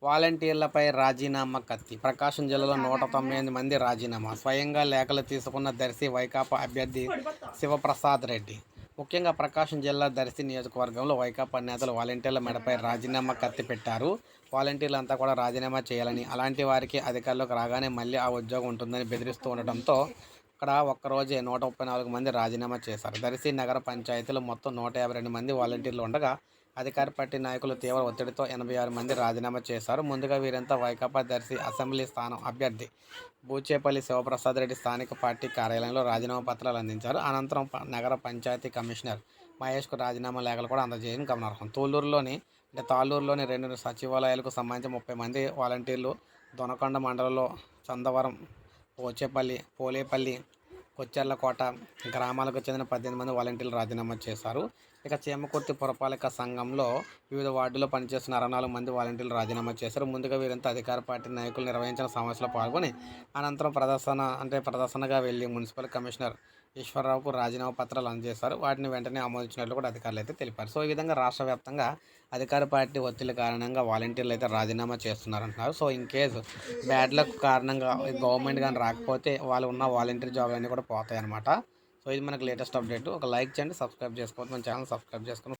వాలంటీర్లపై రాజీనామా కత్తి. ప్రకాశం జిల్లాలో 198 మంది రాజీనామా. స్వయంగా లేఖలు తీసుకున్న దర్శి వైకాపా అభ్యర్థి శివప్రసాద్ రెడ్డి. ముఖ్యంగా ప్రకాశం జిల్లా దర్శి నియోజకవర్గంలో వైకాపా నేతలు వాలంటీర్ల మెడపై రాజీనామా కత్తి పెట్టారు. వాలంటీర్లంతా కూడా రాజీనామా చేయాలని, అలాంటి వారికి అధికారంలోకి రాగానే మళ్ళీ ఆ ఉద్యోగం ఉంటుందని బెదిరిస్తూ ఉండటంతో ఇక్కడ ఒక్కరోజే 134 మంది రాజీనామా చేశారు. దర్శి నగర పంచాయతీలో మొత్తం 152 మంది వాలంటీర్లు ఉండగా అధికార పార్టీ నాయకులు తీవ్ర ఒత్తిడితో 86 మంది రాజీనామా చేశారు. ముందుగా వీరంతా వైకాపా దర్శి అసెంబ్లీ స్థానం అభ్యర్థి బూచేపల్లి శివప్రసాద్ రెడ్డి స్థానిక పార్టీ కార్యాలయంలో రాజీనామా పత్రాలు అందించారు. అనంతరం నగర పంచాయతీ కమిషనర్ మహేష్కు రాజీనామా లేఖలు కూడా అందజేయడం గమనార్హం. తాళ్ళూరులోని 2 సచివాలయాలకు సంబంధించి 30 మంది వాలంటీర్లు, దొనకొండ మండలంలో చందవరం, పోలేపల్లి, కొచ్చెర్లకోట గ్రామాలకు చెందిన 18 మంది వాలంటీర్లు రాజీనామా చేశారు. ఇక చీమకుర్తి పురపాలక సంఘంలో వివిధ వార్డుల్లో పనిచేస్తున్న 64 మంది వాలంటీర్లు రాజీనామా చేశారు. ముందుగా వీరంతా అధికార పార్టీ నాయకులు నిర్వహించిన సమావేశంలో పాల్గొని అనంతరం ప్రదర్శనగా వెళ్లి మున్సిపల్ కమిషనర్ ఈశ్వరరావుకు రాజీనామా పత్రాలు అందజేశారు. వాటిని వెంటనే ఆమోదించినట్లు కూడా అధికారులు అయితే తెలిపారు. సో ఈ విధంగా రాష్ట్ర వ్యాప్తంగా అధికార పార్టీ ఒత్తిడి కారణంగా వాలంటీర్లు అయితే రాజీనామా చేస్తున్నారంటున్నారు. So in case bad luck కారణంగా గవర్నమెంట్ కానీ రాకపోతే వాళ్ళు ఉన్న వాలంటీర్ జాబ్లు అన్నీ కూడా పోతాయి అన్నమాట. సో ఇది మనకు లేటెస్ట్ అప్డేట్. ఒక లైక్ చేయండి, సబ్స్క్రైబ్ చేసుకోవద్దు, మన ఛానల్ సబ్స్క్రైబ్ చేసుకుని